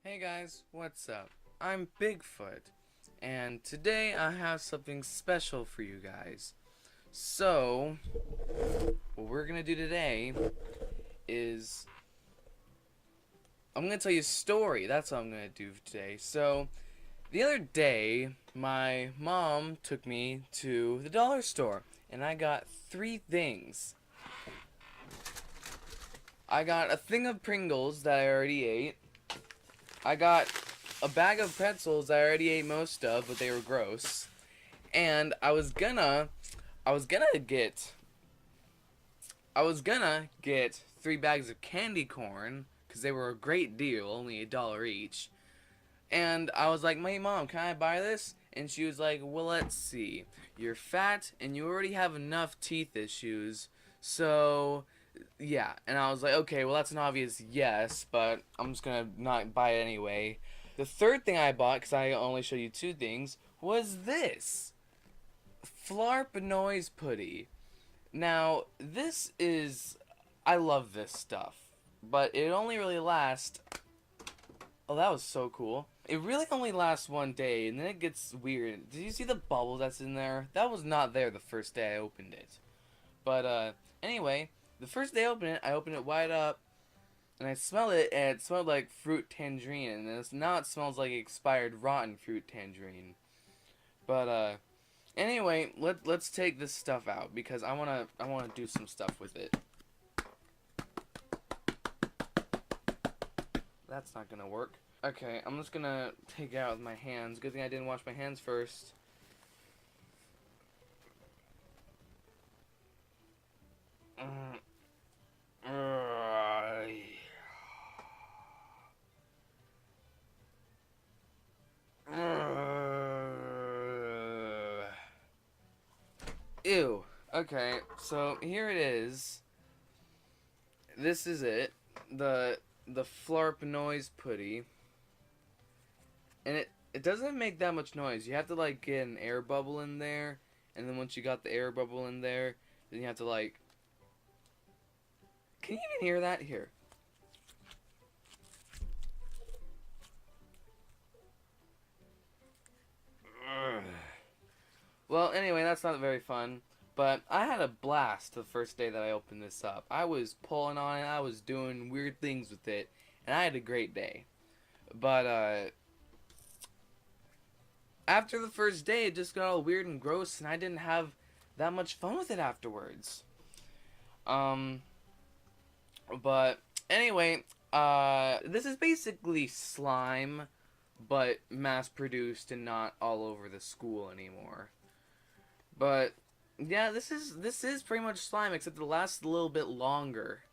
Hey guys, what's up? I'm Bigfoot, and today I have something special for you guys. So, what we're gonna do today is I'm gonna tell you a story. That's what I'm gonna do today. So, the other day, my mom took me to the dollar store, and I got three things. I got a thing of Pringles that I already ate. I got a bag of pretzels I already ate most of, but they were gross. And I was gonna get 3 bags of candy corn because they were a great deal, only $1 each. And I was like, "My mom, can I buy this?" And she was like, "Well, let's see. You're fat and you already have enough teeth issues, so yeah." And I was like, "Okay, well that's an obvious yes, but I'm just gonna not buy it anyway." The third thing I bought, because I only showed you two things, was this Flarp noise putty. Now, this is, I love this stuff, but it only really lasts. Oh, that was so cool. It really only lasts one day, and then it gets weird. Did you see the bubble that's in there? That was not there the first day I opened it. But, anyway, the first day I opened it wide up, and I smelled it, and it smelled like fruit tangerine, and now it smells like expired rotten fruit tangerine. But, anyway, let's take this stuff out, because I wanna do some stuff with it. That's not gonna work. Okay, I'm just gonna take it out with my hands. Good thing I didn't wash my hands first. Ew. Okay, so here it is. This is it. The Flarp noise putty. And it doesn't make that much noise. You have to like get an air bubble in there, and then once you got the air bubble in there, then you have to like. Can you even hear that? Here. Well, anyway, that's not very fun. But I had a blast the first day that I opened this up. I was pulling on it, I was doing weird things with it, and I had a great day. But after the first day, it just got all weird and gross, and I didn't have that much fun with it afterwards. Um, but anyway, this is basically slime, but mass produced and not all over the school anymore. But yeah, this is pretty much slime, except it lasts a little bit longer.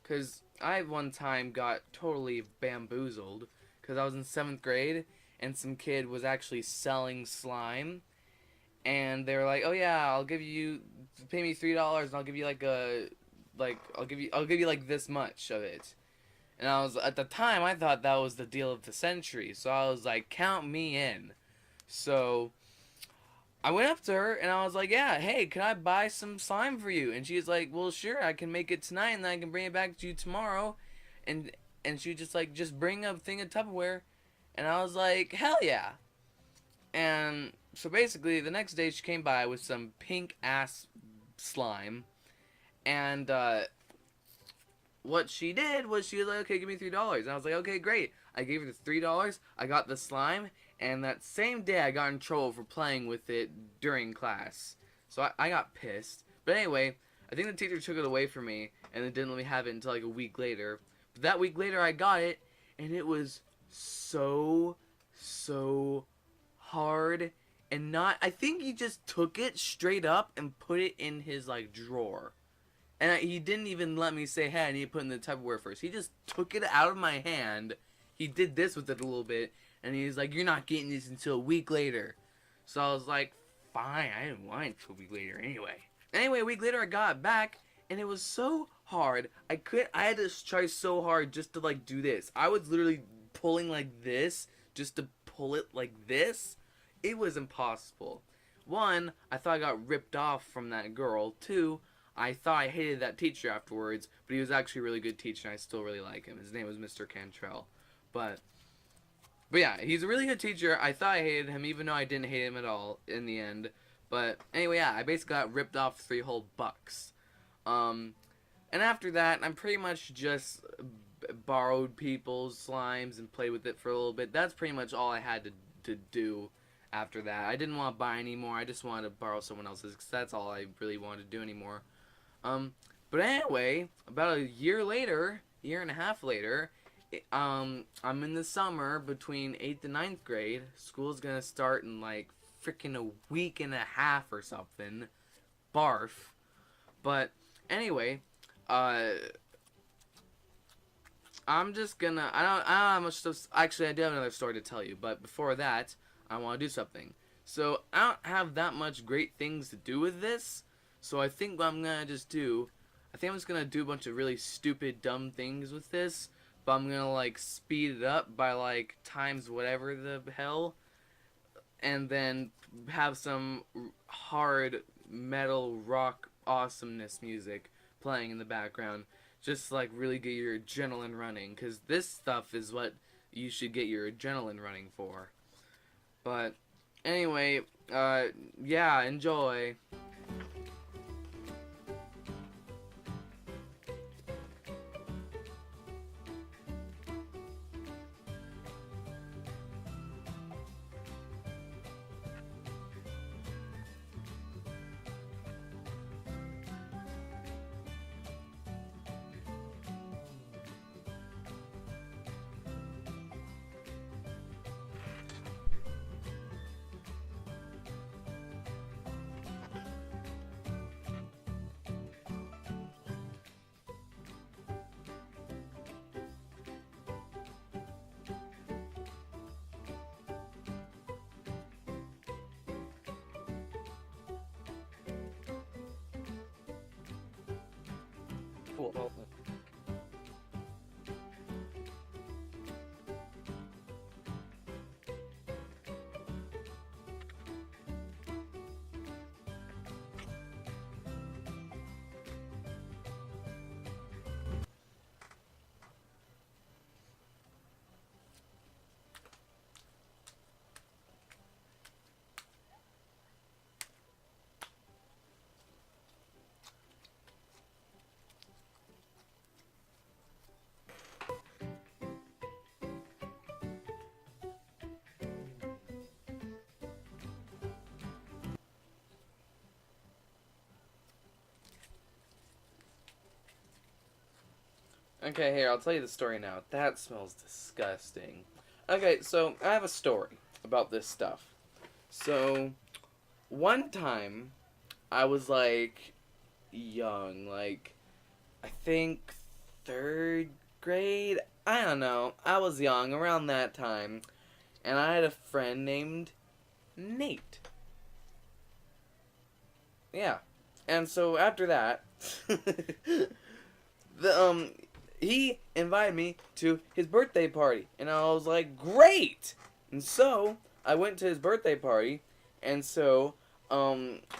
Cause I one time got totally bamboozled, cause I was in 7th grade, and some kid was actually selling slime, and they were like, "Oh yeah, I'll give you, pay me $3, and I'll give you I'll give you like this much of it." And I was, at the time, I thought that was the deal of the century, so I was like, "Count me in." So I went up to her and I was like, "Yeah, hey, can I buy some slime for you?" And she's like, "Well, sure, I can make it tonight, and then I can bring it back to you tomorrow." And she just like, "Just bring a thing of Tupperware," and I was like, "Hell yeah!" And so basically, the next day she came by with some pink ass slime, and what she did was she was like, "Okay, give me $3." And I was like, "Okay, great." I gave her the $3. I got the slime, and that same day I got in trouble for playing with it during class. So I got pissed. But anyway, I think the teacher took it away from me, and then didn't let me have it until like a week later. But that week later I got it, and it was so hard. And not, I think he just took it straight up and put it in his like drawer. And he didn't even let me say, "Hey, I need to put it in the Tupperware first." He just took it out of my hand. He did this with it a little bit, and he's like, "You're not getting this until a week later." So I was like, "Fine, I didn't want it until a week later anyway." Anyway, a week later I got it back, and it was so hard. I had to try so hard just to like do this. I was literally pulling like this just to pull it like this. It was impossible. One, I thought I got ripped off from that girl. Two, I thought I hated that teacher afterwards, but he was actually a really good teacher, and I still really like him. His name was Mr. Cantrell. But But yeah, he's a really good teacher. I thought I hated him, even though I didn't hate him at all in the end. But anyway, yeah, I basically got ripped off 3 whole bucks. Um, and after that, I'm pretty much just borrowed people's slimes and played with it for a little bit. That's pretty much all I had to do after that. I didn't want to buy anymore. I just wanted to borrow someone else's because that's all I really wanted to do anymore. Um, but anyway, about a year later, year and a half later, I'm in the summer between 8th and 9th grade. School's gonna start in like freaking a week and a half or something. Barf. But anyway, I'm just gonna. I don't have much stuff. Actually, I do have another story to tell you, but before that, I want to do something. So I don't have that much great things to do with this. So I think what I'm gonna just do, I think I'm just gonna do a bunch of really stupid, dumb things with this. But I'm gonna like speed it up by like times whatever the hell, and then have some hard metal rock awesomeness music playing in the background, just to, like, really get your adrenaline running, because this stuff is what you should get your adrenaline running for. But anyway, yeah, enjoy. Cool. Okay, here, I'll tell you the story now. That smells disgusting. Okay, so I have a story about this stuff. So, one time, I was, like, young, like, I think 3rd grade? I don't know. I was young, around that time, and I had a friend named Nate. Yeah. And so, after that, the, he invited me to his birthday party, and I was like, great! And so, I went to his birthday party, and so,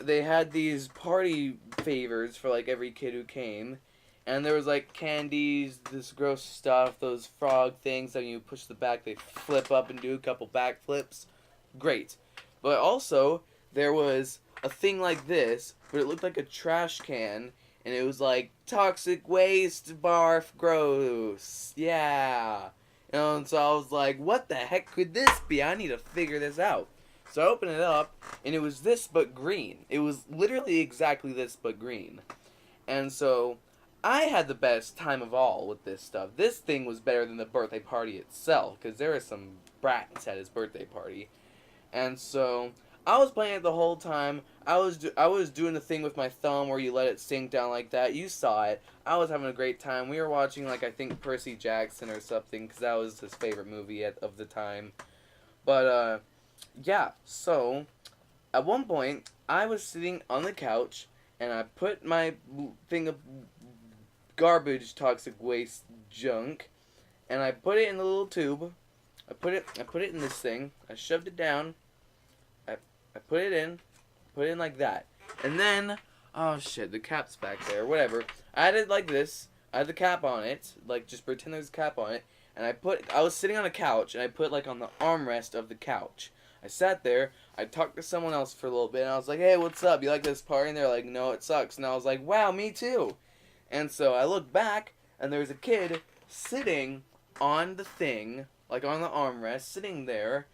they had these party favors for, like, every kid who came, and there was, like, candies, this gross stuff, those frog things that when you push the back, they flip up and do a couple backflips. Great. But also, there was a thing like this, but it looked like a trash can, and it was like, toxic waste, barf, gross, yeah. And so I was like, what the heck could this be? I need to figure this out. So I opened it up, and it was this but green. It was literally exactly this but green. And so I had the best time of all with this stuff. This thing was better than the birthday party itself, because there were some brats at his birthday party. And so I was playing it the whole time. I was doing the thing with my thumb where you let it sink down like that. You saw it. I was having a great time. We were watching, like, I think Percy Jackson or something, because that was his favorite movie of the time. But, yeah, so at one point, I was sitting on the couch, and I put my thing of garbage, toxic waste junk, and I put it in the little tube. I put it in this thing. I shoved it down. I put it in like that. And then, oh shit, the cap's back there, whatever. I had it like this. I had the cap on it, like just pretend there's a cap on it, and I was sitting on a couch, and I put like on the armrest of the couch. I sat there, I talked to someone else for a little bit, and I was like, hey, what's up? You like this party? And they're like, no, it sucks. And I was like, wow, me too. And so I looked back, and there was a kid sitting on the thing, like on the armrest, sitting there,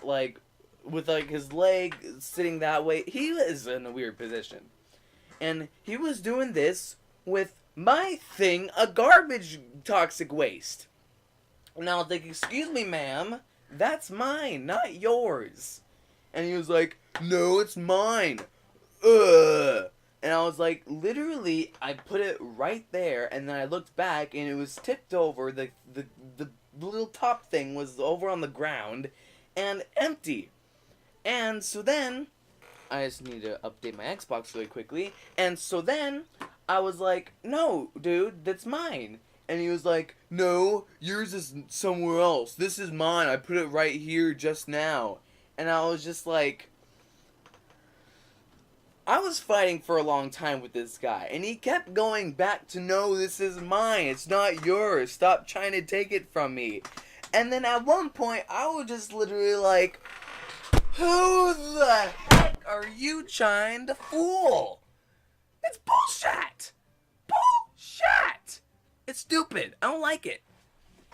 like, with like his leg sitting that way. He was in a weird position. And he was doing this with my thing, a garbage toxic waste. And I was like, excuse me, ma'am, that's mine, not yours. And he was like, no, it's mine. Ugh. And I was like, literally, I put it right there, and then I looked back, and it was tipped over. The little top thing was over on the ground, and empty. And so then, I just need to update my Xbox really quickly. And so then, I was like, no, dude, that's mine. And he was like, no, yours is somewhere else. This is mine. I put it right here just now. And I was just like, I was fighting for a long time with this guy, and he kept going back to, no, this is mine, it's not yours, stop trying to take it from me. And then at one point, I was just literally like, who the heck are you trying to fool? It's bullshit! Bullshit! It's stupid, I don't like it.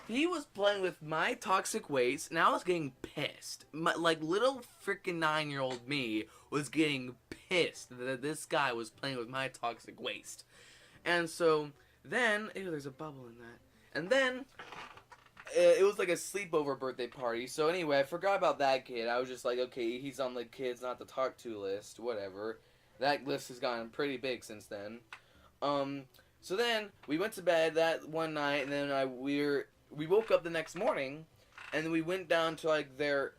He was playing with my toxic waste, and I was getting pissed. Like, little freaking 9-year-old me was getting pissed that this guy was playing with my toxic waste. And so, then, ew, there's a bubble in that. And then, it was like a sleepover birthday party. So anyway, I forgot about that kid. I was just like, okay, he's on the kids not to talk to list, whatever. That list has gotten pretty big since then. So then, we went to bed that one night, and then we woke up the next morning, and we went down to, like, they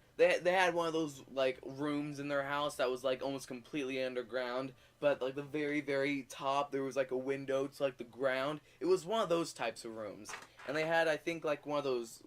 had one of those, like, rooms in their house that was, like, almost completely underground, but, like, the very, very top, there was, like, a window to, like, the ground. It was one of those types of rooms. And they had, I think, like, one of those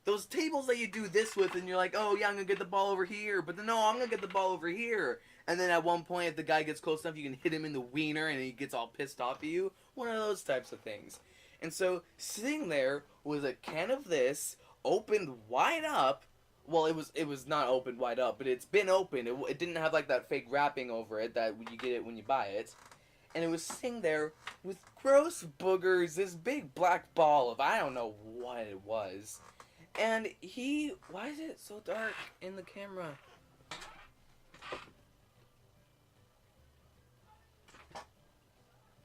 those tables that you do this with, and you're like, oh, yeah, I'm gonna get the ball over here, but then, no, I'm gonna get the ball over here. And then at one point, if the guy gets close enough, you can hit him in the wiener, and he gets all pissed off at you. One of those types of things. And so, sitting there was a can of this, opened wide up. Well, it was not opened wide up, but it's been opened. It didn't have, like, that fake wrapping over it that you get it when you buy it. And it was sitting there with gross boogers, this big black ball of, I don't know what it was. And why is it so dark in the camera?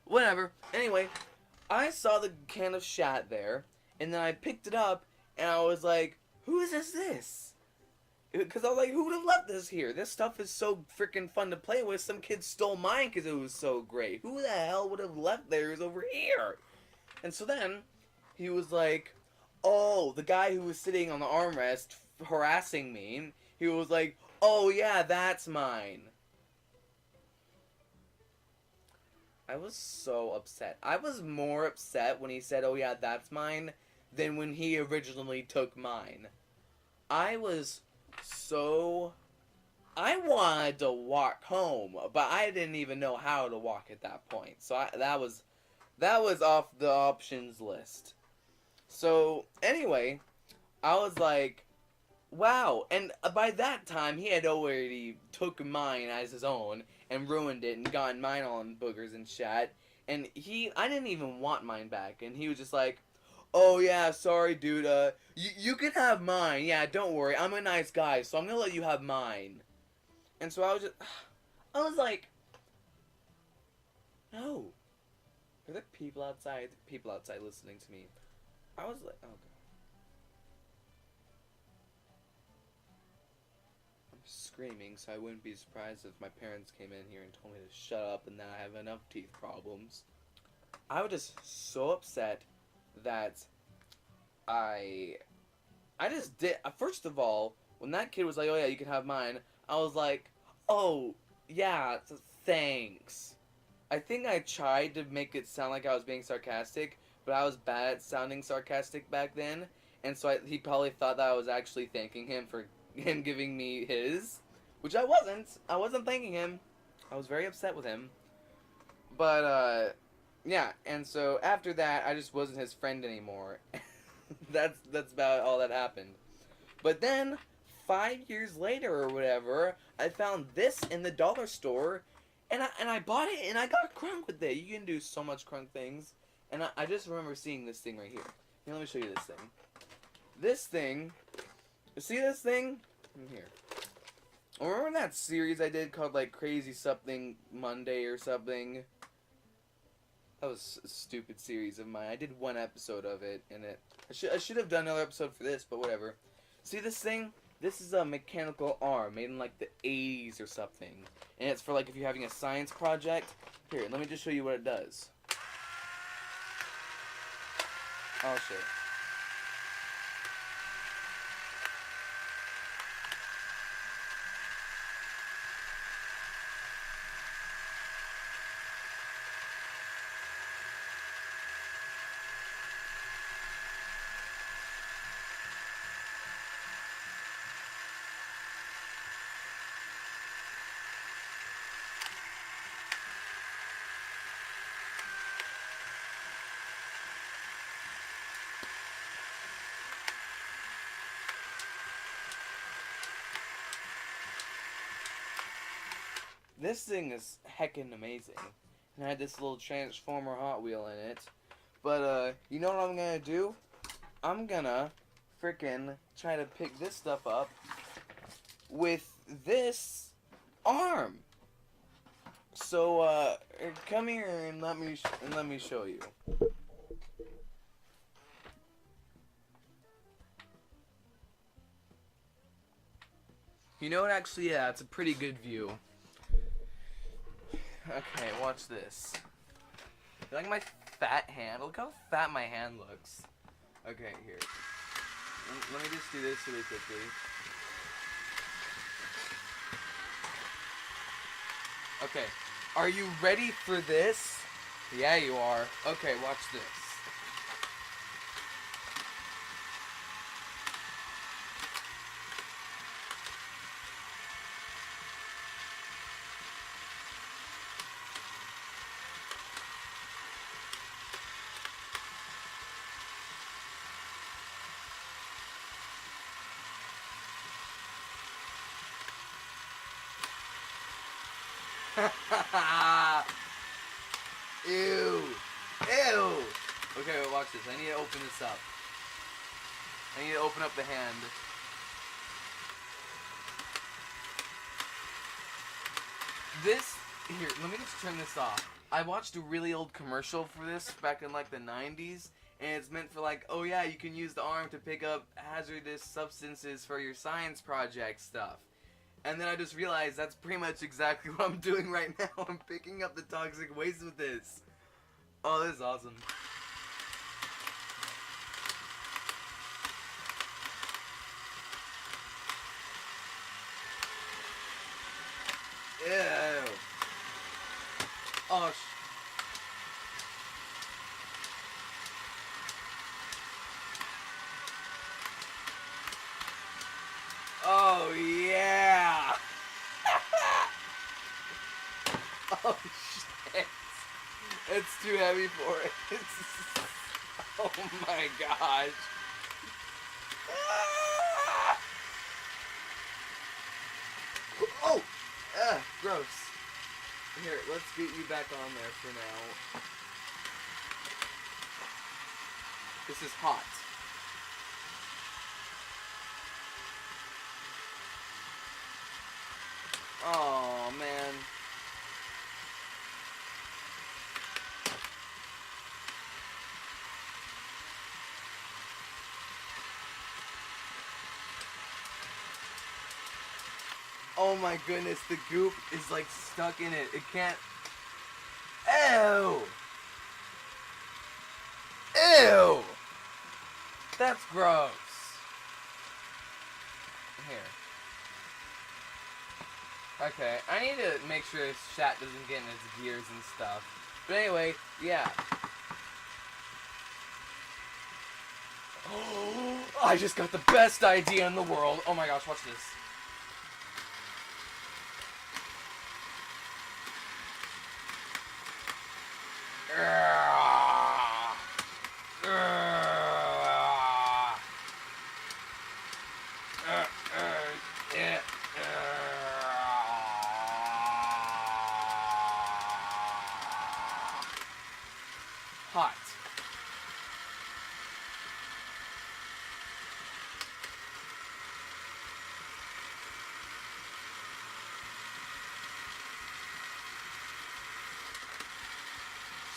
Whatever. Anyway, I saw the can of shat there, and then I picked it up, and I was like, who is this? Because I was like, who would have left this here? This stuff is so freaking fun to play with. Some kid stole mine because it was so great. Who the hell would have left theirs over here? And so then, he was like, oh, the guy who was sitting on the armrest harassing me, he was like, oh yeah, that's mine. I was so upset. I was more upset when he said, oh yeah, that's mine, than when he originally took mine. I wanted to walk home, but I didn't even know how to walk at that point. So that was off the options list. So, anyway, I was like, wow. And by that time, he had already took mine as his own and ruined it and gotten mine on boogers and shat. And I didn't even want mine back. And he was just like, oh yeah, sorry dude, you can have mine. Yeah, don't worry. I'm a nice guy, so I'm gonna let you have mine. And so I was like, no. Are there people outside? People outside listening to me. I was like, oh god. I'm screaming, so I wouldn't be surprised if my parents came in here and told me to shut up and that I have enough teeth problems. I was just so upset that I just did. First of all, when that kid was like, oh yeah, you can have mine, I was like, oh, yeah, thanks. I think I tried to make it sound like I was being sarcastic, but I was bad at sounding sarcastic back then, and so he probably thought that I was actually thanking him for him giving me his, which I wasn't. I wasn't thanking him. I was very upset with him. But, yeah, and so after that, I just wasn't his friend anymore. That's about all that happened. But then, 5 years later or whatever, I found this in the dollar store, and I bought it, and I got crunk with it. You can do so much crunk things, and I just remember seeing this thing right here. Here, let me show you this thing. This thing, see this thing? Here. Remember that series I did called like Crazy Something Monday or something? That was a stupid series of mine. I did one episode of it, and I should have done another episode for this, but whatever. See this thing? This is a mechanical arm made in like the 80s or something, and it's for like if you're having a science project. Here, let me just show you what it does. Oh shit. This thing is heckin' amazing. And I had this little Transformer Hot Wheel in it. But, you know what I'm gonna do? I'm gonna frickin' try to pick this stuff up with this arm. So, come here and let me show you. You know what? Actually, yeah, it's a pretty good view. Okay, watch this. You like my fat hand? Look how fat my hand looks. Okay, here. Let me just do this really quickly. Okay, are you ready for this? Yeah, you are. Okay, watch this. Ew. Ew. Okay, wait, watch this. I need to open this up. I need to open up the hand. This, here, let me just turn this off. I watched a really old commercial for this back in like the 90s, and it's meant for like, oh yeah, you can use the arm to pick up hazardous substances for your science project stuff. And then I just realized that's pretty much exactly what I'm doing right now. I'm picking up the toxic waste with this. Oh, this is awesome. Ew. Oh, oh yeah. Oh shit. It's too heavy for it. Oh my gosh. Oh! Gross. Here, let's get you back on there for now. This is hot. Oh man. Oh my goodness, the goop is like stuck in it. It can't. Ew! Ew! That's gross. Here. Okay, I need to make sure this chat doesn't get in its gears and stuff. But anyway, yeah. Oh, I just got the best idea in the world. Oh my gosh, watch this. Hot.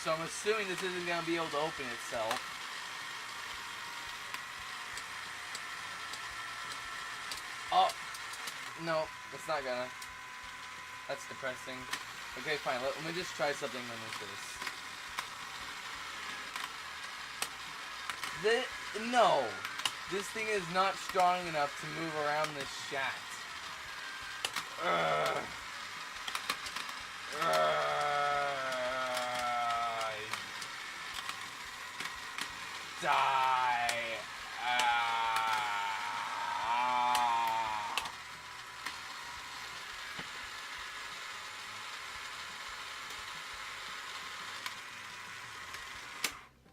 So I'm assuming this isn't going to be able to open itself. Oh, no, it's not gonna. That's depressing. Okay, fine, let me just try something with this. No, this thing is not strong enough to move around this shaft. Die.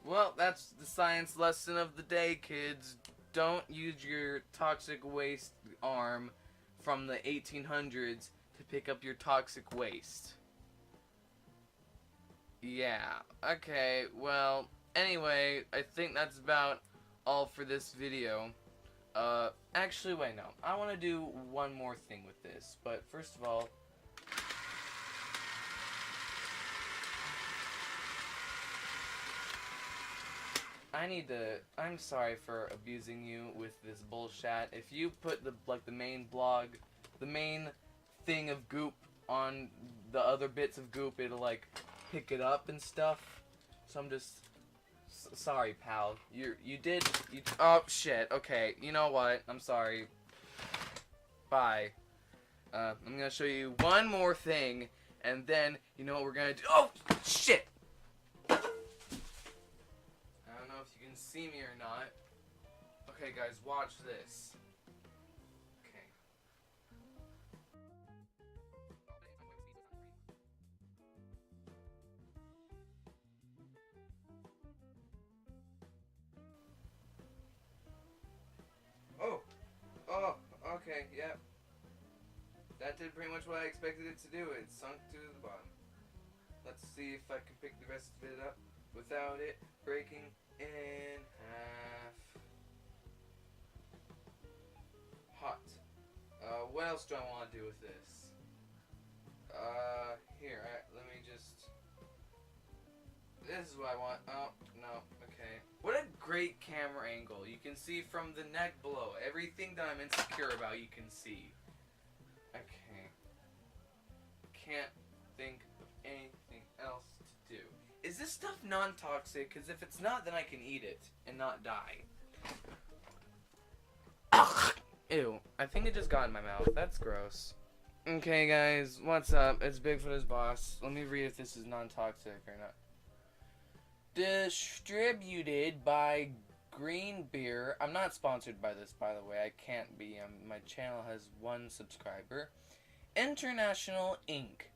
Well, that's the science lesson of the day, kids. Don't use your toxic waste arm from the 1800s to pick up your toxic waste. Yeah, okay, well, anyway, I think that's about all for this video. Actually, wait, no. I want to do one more thing with this, but first of all, I'm sorry for abusing you with this bullshit. If you put the main blog, the main thing of goop on the other bits of goop, it'll pick it up and stuff. So I'm just sorry, pal. You oh shit. Okay, you know what? I'm sorry. Bye. I'm gonna show you one more thing, and then you know what we're gonna do. Oh shit. I don't know if you can see me or not. Okay, guys, watch this. Okay. Oh, okay, yep. That did pretty much what I expected it to do. It sunk to the bottom. Let's see if I can pick the rest of it up without it breaking in half. Hot. What else do I want to do with this? Here, let me just... This is what I want. Oh, no, okay. What a great camera angle. You can see from the neck below. Everything that I'm insecure about, you can see. Okay. Can't think of anything else to do. Is this stuff non-toxic? Because if it's not, then I can eat it and not die. Ew. I think it just got in my mouth. That's gross. Okay, guys. What's up? It's Bigfoot boss. Let me read if this is non-toxic or not. Distributed by Green Beer. I'm not sponsored by this, by the way. I can't be. My channel has 1 subscriber. International Inc.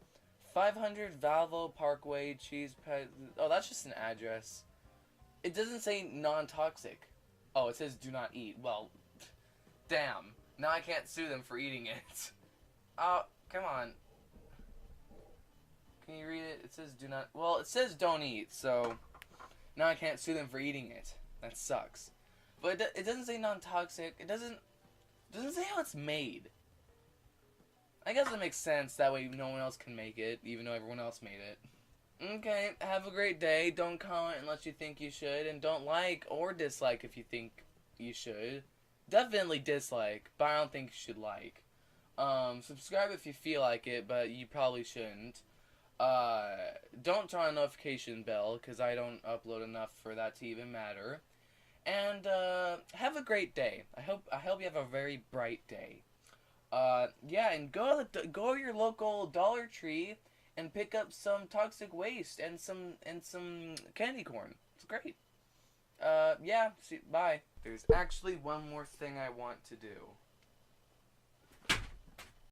500 Valvo Parkway, Cheese Pet. Oh, that's just an address. It doesn't say non-toxic. Oh, it says do not eat. Well, damn. Now I can't sue them for eating it. Oh, come on. Can you read it? It says do not. Well, it says don't eat, so now I can't sue them for eating it. That sucks. But it doesn't say non-toxic. It doesn't say how it's made. I guess it makes sense. That way no one else can make it, even though everyone else made it. Okay, have a great day. Don't comment unless you think you should. And don't like or dislike if you think you should. Definitely dislike, but I don't think you should like. Subscribe if you feel like it, but you probably shouldn't. Don't turn on the notification bell, because I don't upload enough for that to even matter. And, have a great day. I hope you have a very bright day. Yeah, and go to your local Dollar Tree and pick up some toxic waste and some candy corn. It's great. Yeah, bye. There's actually one more thing I want to do.